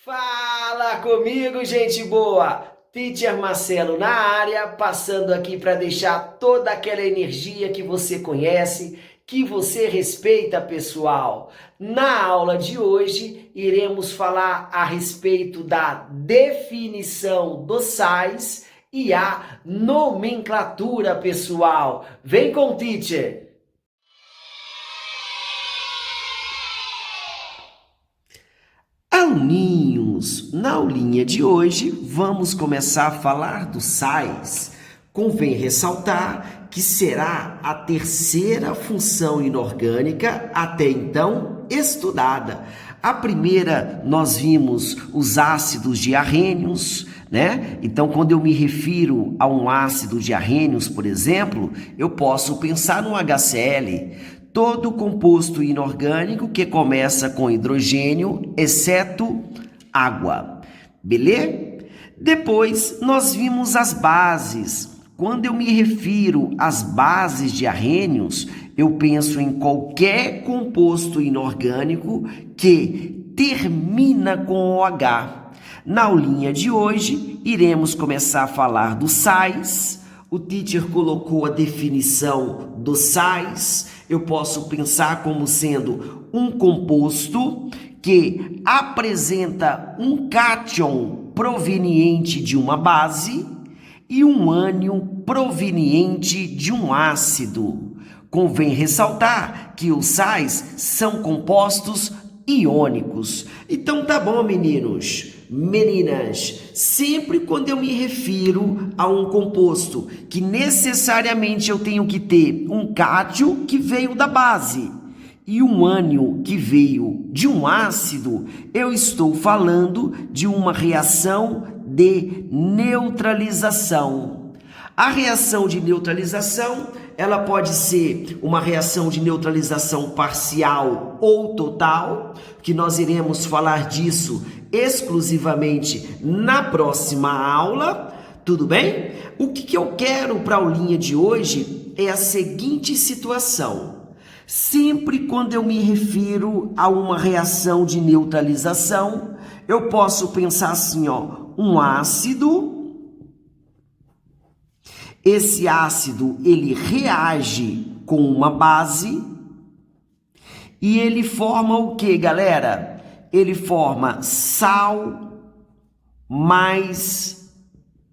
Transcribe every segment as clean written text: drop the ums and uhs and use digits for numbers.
Fala comigo, gente boa! Teacher Marcelo na área, passando aqui para deixar toda aquela energia que você conhece, que você respeita, pessoal. Na aula de hoje, iremos falar a respeito da definição dos sais e a nomenclatura, pessoal. Vem com o teacher! Aluninhos, na aulinha de hoje vamos começar a falar dos sais. Convém ressaltar que será a terceira função inorgânica até então estudada. A primeira nós vimos os ácidos diarrênios, né? Então, quando eu me refiro a um ácido diarrênios, por exemplo, eu posso pensar no HCl. Todo composto inorgânico que começa com hidrogênio, exceto água. Beleza? Depois, nós vimos as bases. Quando eu me refiro às bases diarrênios, eu penso em qualquer composto inorgânico que termina com OH. Na aulinha de hoje, iremos começar a falar dos sais. O teacher colocou a definição dos sais. Eu posso pensar como sendo um composto que apresenta um cátion proveniente de uma base e um ânion proveniente de um ácido. Convém ressaltar que os sais são compostos iônicos. Então tá bom, meninos. Meninas, sempre quando eu me refiro a um composto que necessariamente eu tenho que ter um cátion que veio da base e um ânion que veio de um ácido, eu estou falando de uma reação de neutralização. A reação de neutralização, ela pode ser uma reação de neutralização parcial ou total, que nós iremos falar disso exclusivamente na próxima aula, tudo bem? O que eu quero para a aulinha de hoje é a seguinte situação. Sempre quando eu me refiro a uma reação de neutralização, eu posso pensar assim, ó, um ácido. Esse ácido, ele reage com uma base e ele forma o que, galera? Ele forma sal mais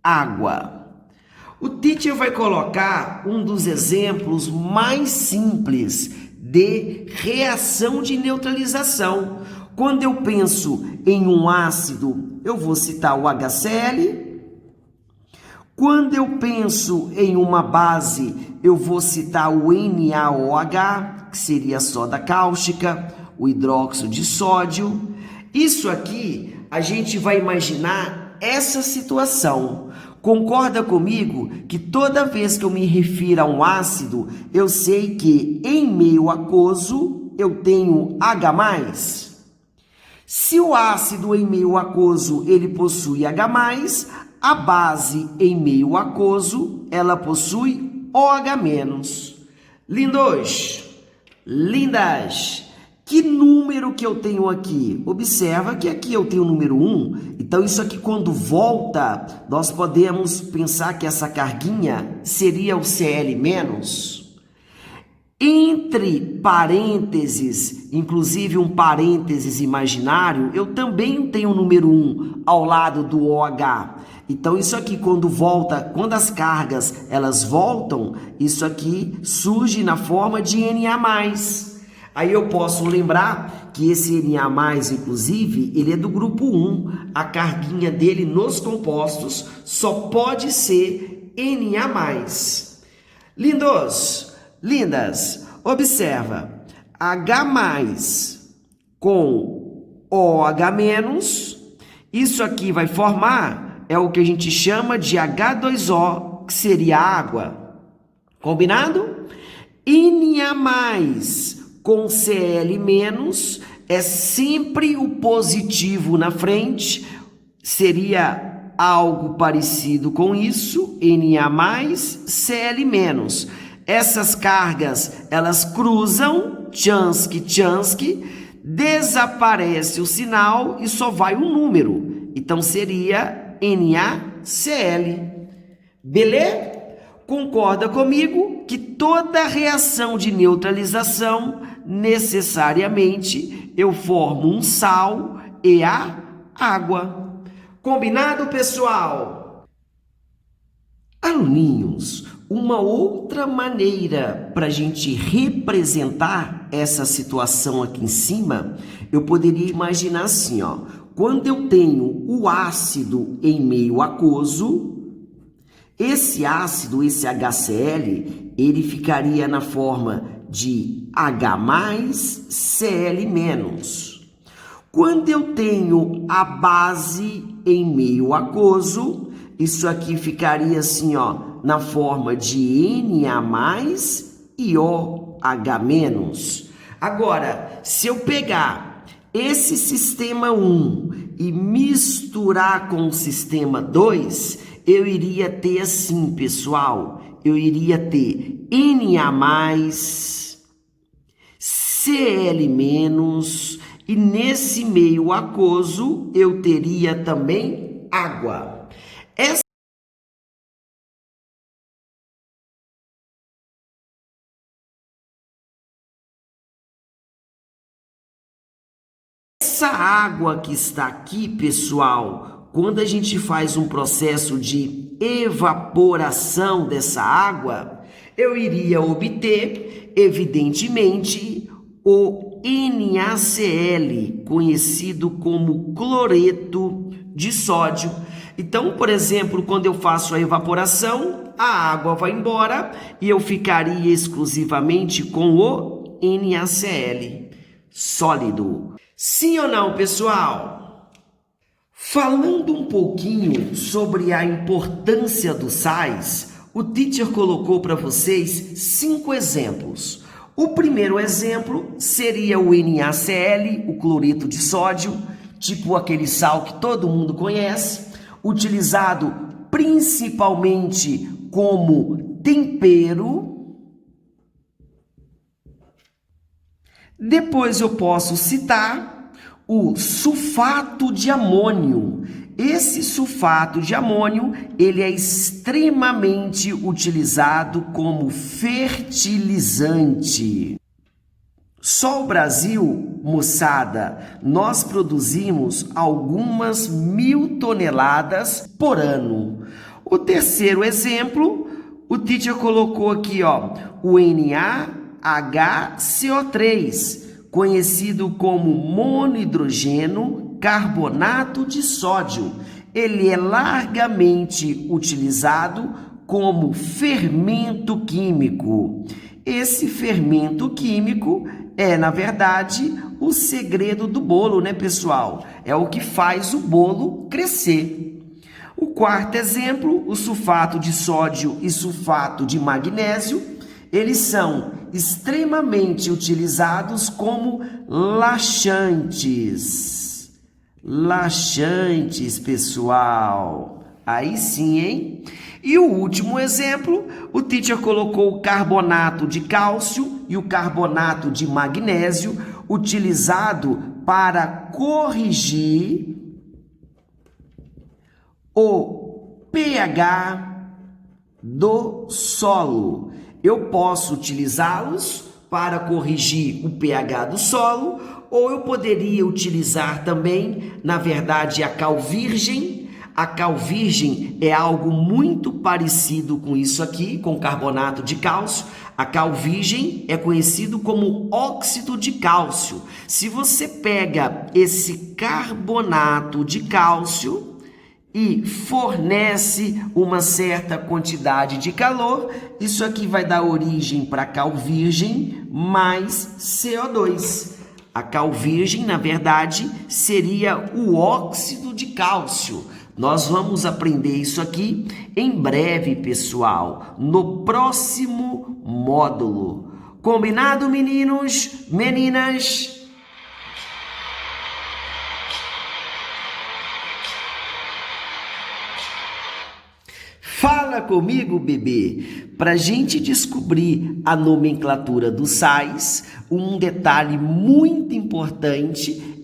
água. O teacher vai colocar um dos exemplos mais simples de reação de neutralização. Quando eu penso em um ácido, eu vou citar o HCl. Quando eu penso em uma base, eu vou citar o NaOH, que seria a soda cáustica, o hidróxido de sódio. Isso aqui, a gente vai imaginar essa situação. Concorda comigo que toda vez que eu me refiro a um ácido, eu sei que em meio aquoso eu tenho H+. Se o ácido em meio aquoso ele possui H+, a base em meio aquoso ela possui OH-. Lindos, lindas, que número que eu tenho aqui? Observa que aqui eu tenho o número 1, então isso aqui quando volta, nós podemos pensar que essa carguinha seria o Cl-. Entre parênteses, inclusive um parênteses imaginário, eu também tenho o número 1 ao lado do OH. Então isso aqui quando volta, quando as cargas elas voltam, isso aqui surge na forma de Na+. Aí eu posso lembrar que esse Na+, inclusive, ele é do grupo 1. A carguinha dele nos compostos só pode ser Na+. Lindos, lindas, observa. H+ com OH-, isso aqui vai formar, é o que a gente chama de H2O, que seria água. Combinado? Na+ com Cl- é sempre o positivo na frente, seria algo parecido com isso, Na+, Cl-. Essas cargas, elas cruzam, Chansky, desaparece o sinal e só vai um número. Então seria NaCl. Beleza? Concorda comigo que toda reação de neutralização, necessariamente, eu formo um sal e a água. Combinado, pessoal? Aluninhos, uma outra maneira para a gente representar essa situação aqui em cima, eu poderia imaginar assim, ó. Quando eu tenho o ácido em meio aquoso, esse ácido, esse HCl, ele ficaria na forma de H+, Cl-. Quando eu tenho a base em meio aquoso, isso aqui ficaria assim, ó, na forma de Na+ e OH-. Agora, se eu pegar esse sistema 1 e misturar com o sistema 2, eu iria ter assim, pessoal, eu iria ter Na+, Cl-, e nesse meio aquoso eu teria também água. Essa água que está aqui, pessoal, quando a gente faz um processo de evaporação dessa água, eu iria obter, evidentemente, o NaCl, conhecido como cloreto de sódio. Então, por exemplo, quando eu faço a evaporação, a água vai embora e eu ficaria exclusivamente com o NaCl, sólido. Sim ou não, pessoal? Falando um pouquinho sobre a importância dos sais, o teacher colocou para vocês 5 exemplos. O primeiro exemplo seria o NaCl, o cloreto de sódio, tipo aquele sal que todo mundo conhece, utilizado principalmente como tempero. Depois eu posso citar o sulfato de amônio. Esse sulfato de amônio, ele é extremamente utilizado como fertilizante. Só o Brasil, moçada, nós produzimos algumas 1000 toneladas por ano. O terceiro exemplo, o teacher colocou aqui, ó, o NaHCO3, conhecido como monohidrogênio carbonato de sódio. Ele é largamente utilizado como fermento químico. Esse fermento químico é, na verdade, o segredo do bolo, né, pessoal? É o que faz o bolo crescer. O quarto exemplo, o sulfato de sódio e sulfato de magnésio, eles são extremamente utilizados como laxantes. Laxantes, pessoal. Aí sim, hein? E o último exemplo, o teacher colocou o carbonato de cálcio e o carbonato de magnésio, utilizado para corrigir o pH do solo. Eu posso utilizá-los para corrigir o pH do solo, ou eu poderia utilizar também, na verdade, a cal virgem. A cal virgem é algo muito parecido com isso aqui, com carbonato de cálcio. A cal virgem é conhecido como óxido de cálcio. Se você pega esse carbonato de cálcio e fornece uma certa quantidade de calor, isso aqui vai dar origem para cal virgem mais CO2. A cal virgem, na verdade, seria o óxido de cálcio. Nós vamos aprender isso aqui em breve, pessoal, no próximo módulo. Combinado, meninos, meninas? Fala comigo, bebê. para a gente descobrir a nomenclatura dos sais, um detalhe muito importante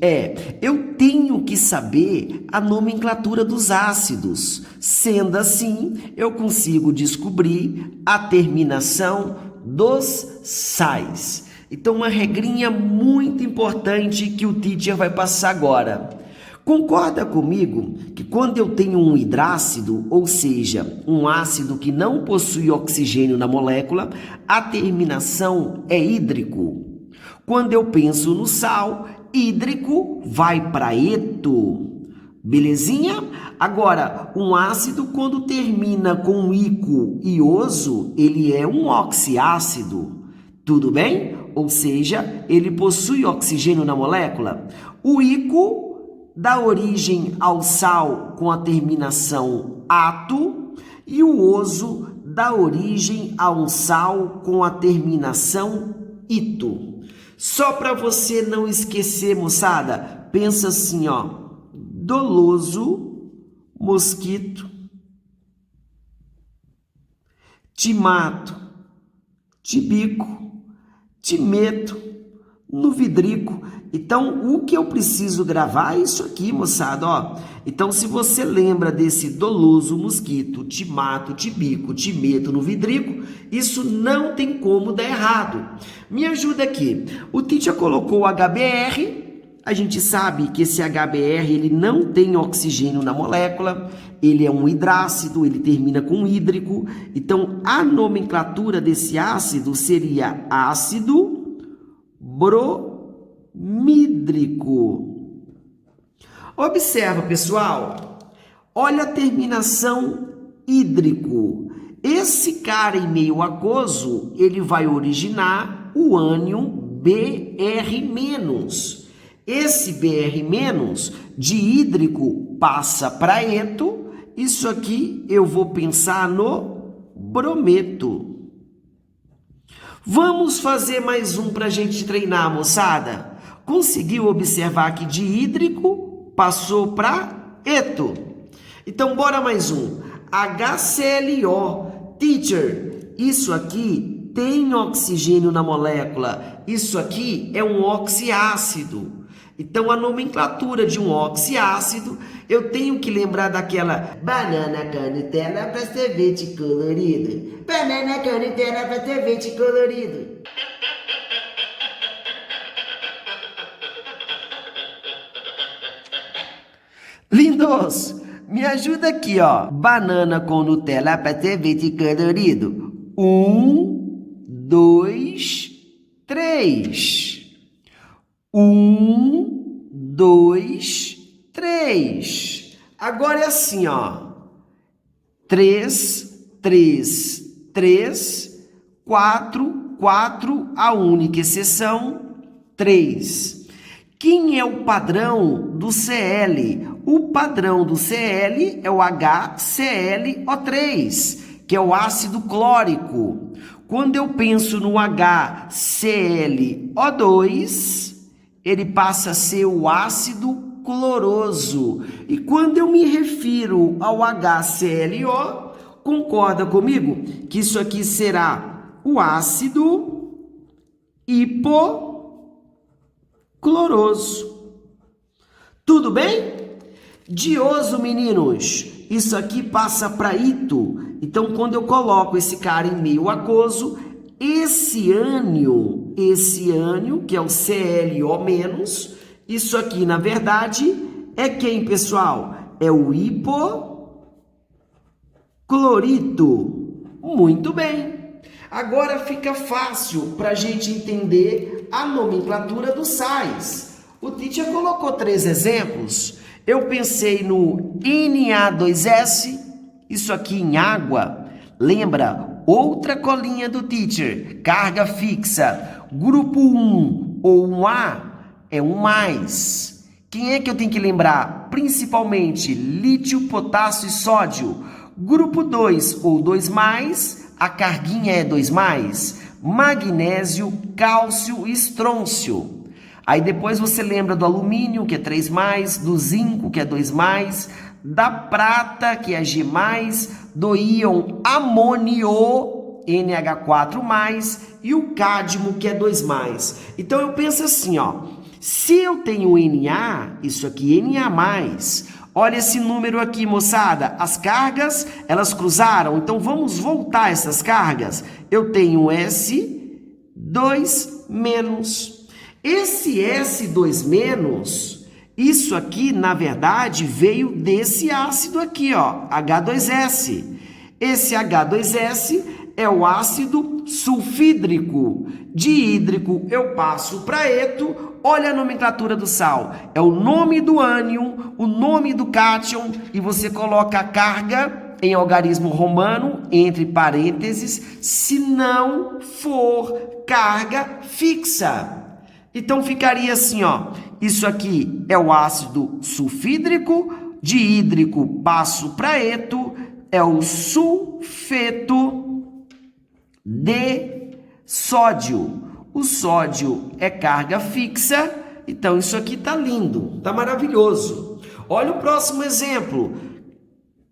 eu tenho que saber a nomenclatura dos ácidos. Sendo assim, eu consigo descobrir a terminação dos sais. Então, uma regrinha muito importante que o teacher vai passar agora. Concorda comigo que quando eu tenho um hidrácido, ou seja, um ácido que não possui oxigênio na molécula, a terminação é hídrico. Quando eu penso no sal, hídrico vai para eto. Belezinha? Agora, um ácido quando termina com ico e oso, ele é um oxiácido. Tudo bem? Ou seja, ele possui oxigênio na molécula. O ico dá origem ao sal com a terminação ato e o oso dá origem a um sal com a terminação ito. Só para você não esquecer, moçada, pensa assim, ó, doloso, mosquito, timato, tibico, timeto, no vidrico. Então, o que eu preciso gravar é isso aqui, moçada, ó. Então, se você lembra desse doloso, mosquito, timato, tibico, timeto, no vidrico, isso não tem como dar errado. Me ajuda aqui. O teacher colocou o HBr. A gente sabe que esse HBr ele não tem oxigênio na molécula, ele é um hidrácido, ele termina com hídrico. Então, a nomenclatura desse ácido seria ácido bromídrico. Observa, pessoal. Olha a terminação hídrico. Esse cara em meio aquoso, ele vai originar o ânion Br-. Esse Br- de hídrico passa para eto. Isso aqui eu vou pensar no brometo. Vamos fazer mais um para a gente treinar, moçada? Conseguiu observar que de hídrico passou para eto? Então, bora mais um. HClO. Teacher, isso aqui tem oxigênio na molécula. Isso aqui é um oxiácido. Então, a nomenclatura de um oxiácido, eu tenho que lembrar daquela banana com Nutella para sorvete colorido. Banana com Nutella para sorvete colorido. Lindos, me ajuda aqui, ó. Banana com Nutella para sorvete colorido. 1, 2, 3. 1, 2, 3. Agora é assim, ó. 3, 3, 3, 4, 4, a única exceção, 3. Quem é o padrão do Cl? O padrão do Cl é o HClO3, que é o ácido clórico. Quando eu penso no HClO2, ele passa a ser o ácido cloroso. E quando eu me refiro ao HClO, concorda comigo que isso aqui será o ácido hipocloroso. Tudo bem? Dioso, meninos, isso aqui passa para ito. Então, quando eu coloco esse cara em meio aquoso, esse ânion, que é o ClO-, isso aqui, na verdade, é quem, pessoal? É o hipoclorito. Muito bem. Agora fica fácil para a gente entender a nomenclatura dos sais. O teacher colocou 3 exemplos. Eu pensei no Na2S, isso aqui em água. Lembra? Outra colinha do teacher, carga fixa. Grupo 1 ou 1A é um mais. Quem é que eu tenho que lembrar? Principalmente lítio, potássio e sódio. Grupo 2 ou 2+, a carguinha é 2+. Magnésio, cálcio e estrôncio. Aí depois você lembra do alumínio, que é 3+, do zinco, que é 2+, da prata, que é G+, do íon amônio, NH4+, e o cádmio, que é 2+. Então, eu penso assim, ó, se eu tenho Na, isso aqui, Na+, olha esse número aqui, moçada, as cargas, elas cruzaram, então vamos voltar essas cargas. Eu tenho S2-. Esse S2-, isso aqui, na verdade, veio desse ácido aqui, ó, H2S. Esse H2S é o ácido sulfídrico. De hídrico eu passo para eto. Olha a nomenclatura do sal. É o nome do ânion, o nome do cátion, e você coloca a carga em algarismo romano, entre parênteses, se não for carga fixa. Então ficaria assim, ó. Isso aqui é o ácido sulfídrico, de hídrico passo para eto, é o sulfeto de sódio. O sódio é carga fixa, então isso aqui tá lindo, tá maravilhoso. Olha o próximo exemplo,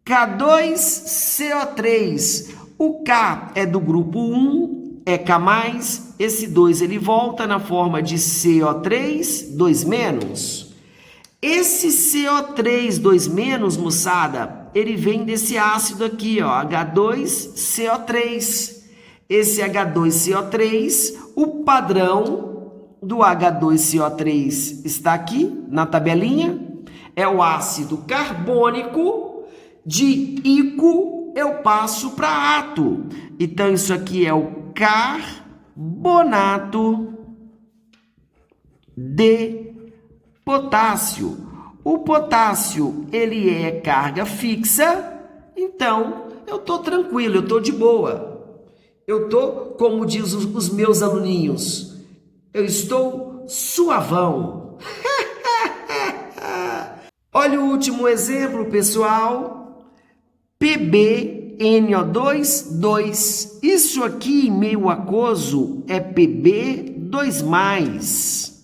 K2CO3. O K é do grupo 1, é K+, esse 2 ele volta na forma de CO3, 2-. Esse CO3, 2-, moçada, ele vem desse ácido aqui, ó, H2CO3. Esse H2CO3, o padrão do H2CO3 está aqui na tabelinha, é o ácido carbônico. De ico eu passo para ato. Então, isso aqui é o carbonato de potássio. O potássio, ele é carga fixa, então eu estou tranquilo, eu estou de boa. Eu estou, como diz os meus aluninhos, eu estou suavão. Olha o último exemplo, pessoal. PbNO2, isso aqui, meio aquoso, é Pb2+.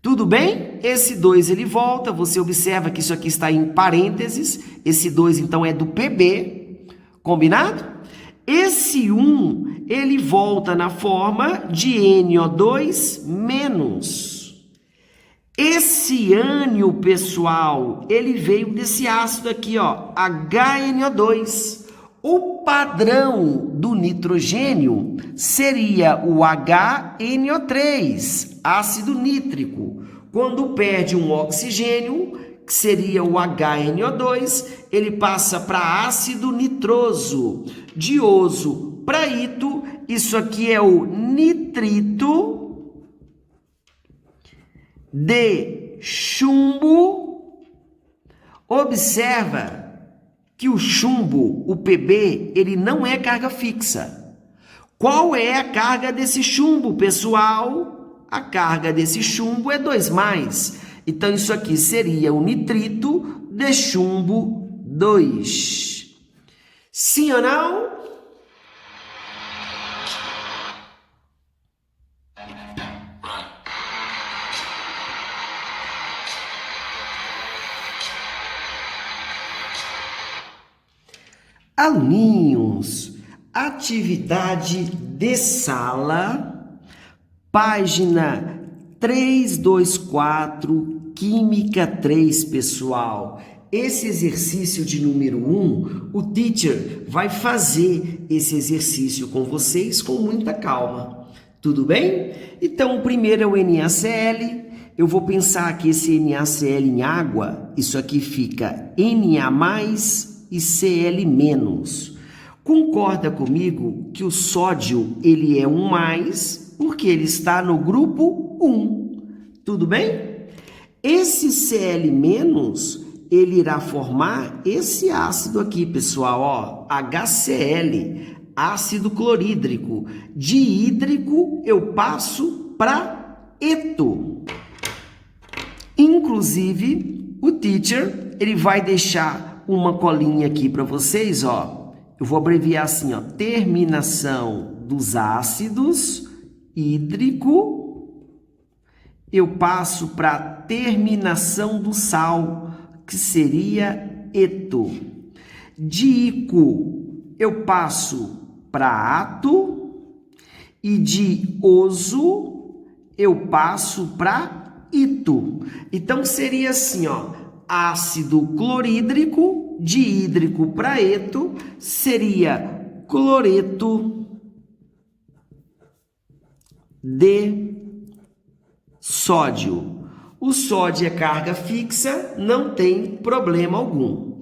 Tudo bem? Esse 2 ele volta, você observa que isso aqui está em parênteses, esse 2 então é do Pb, combinado? Esse 1, ele volta na forma de NO2-. Esse ânion, pessoal, ele veio desse ácido aqui, ó, HNO2. O padrão do nitrogênio seria o HNO3, ácido nítrico. Quando perde um oxigênio, que seria o HNO2, ele passa para ácido nitroso. De oso para ito, isso aqui é o nitrito de chumbo. Observa que o chumbo, o Pb, ele não é carga fixa. Qual é a carga desse chumbo, pessoal? A carga desse chumbo é 2+. Então, isso aqui seria o nitrito de chumbo 2. Sim ou não? Aluninhos, atividade de sala, página 324, Química 3, pessoal. Esse exercício de número 1, o teacher vai fazer esse exercício com vocês com muita calma. Tudo bem? Então, o primeiro é o NaCl. Eu vou pensar que esse NaCl em água, isso aqui fica Na+, e Cl-. Concorda comigo que o sódio ele é 1+, porque ele está no grupo 1. Tudo bem? Esse Cl-, ele irá formar esse ácido aqui, pessoal, ó, HCl, ácido clorídrico. De hídrico eu passo para eto. Inclusive, o teacher, ele vai deixar uma colinha aqui para vocês, ó. Eu vou abreviar assim, ó, terminação dos ácidos, hídrico, eu passo para terminação do sal, que seria eto. De ico, eu passo para ato, E de oso eu passo para ito. Então seria assim, ó, ácido clorídrico, de hídrico para eto, seria cloreto de sódio. O sódio é carga fixa, não tem problema algum.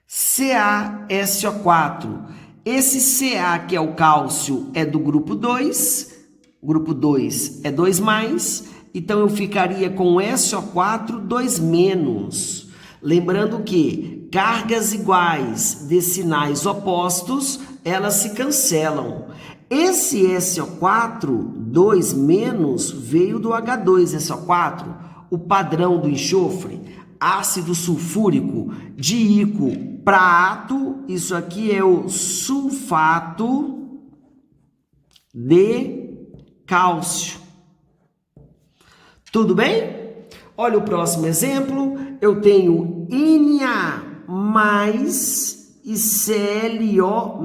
CaSO4. Esse Ca, que é o cálcio, é do grupo 2. O grupo 2 é 2+, então eu ficaria com SO4 2-. Lembrando que cargas iguais de sinais opostos, elas se cancelam. Esse SO4 2- veio do H2SO4, o padrão do enxofre, ácido sulfúrico, diíco para ato, isso aqui é o sulfato de cálcio. Tudo bem? Olha o próximo exemplo, eu tenho Na mais e ClO-.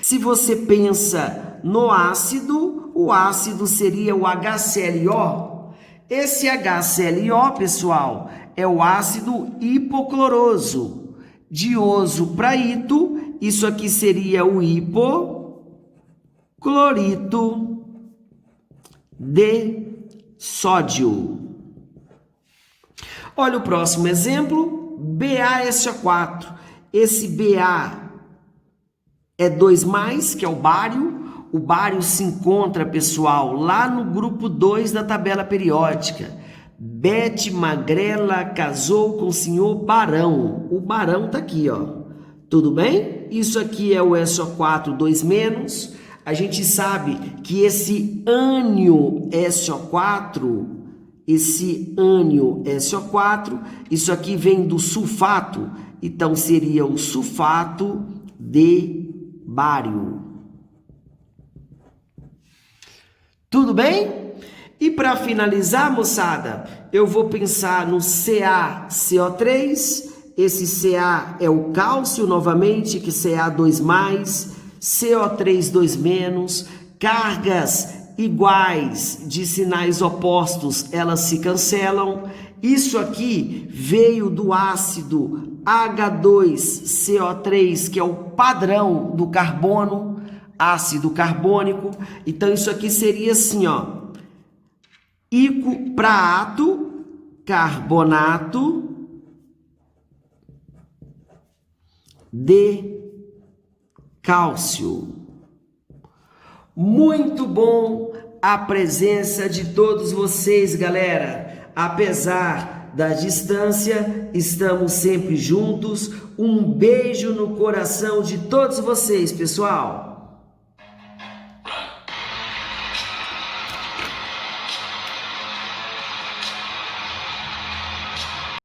Se você pensa no ácido, o ácido seria o HClO. Esse HClO, pessoal, é o ácido hipocloroso. De oso para ito, isso aqui seria o hipoclorito de sódio. Olha o próximo exemplo, BaSO4. Esse Ba é 2+, que é o bário. O bário se encontra, pessoal, lá no grupo 2 da tabela periódica. Bete Magrela casou com o senhor Barão. O Barão tá aqui, ó. Tudo bem? Isso aqui é o SO4 2-. A gente sabe que esse ânio SO4, isso aqui vem do sulfato. Então, seria o sulfato de bário. Tudo bem? E para finalizar, moçada, eu vou pensar no CaCO3. Esse Ca é o cálcio novamente, que Ca 2+, CO3 2-. Cargas iguais de sinais opostos, elas se cancelam. Isso aqui veio do ácido H2CO3, que é o padrão do carbono, ácido carbônico. Então, isso aqui seria assim, ó. Ico para ato, carbonato de cálcio. Muito bom a presença de todos vocês, galera. Apesar da distância, estamos sempre juntos. Um beijo no coração de todos vocês, pessoal.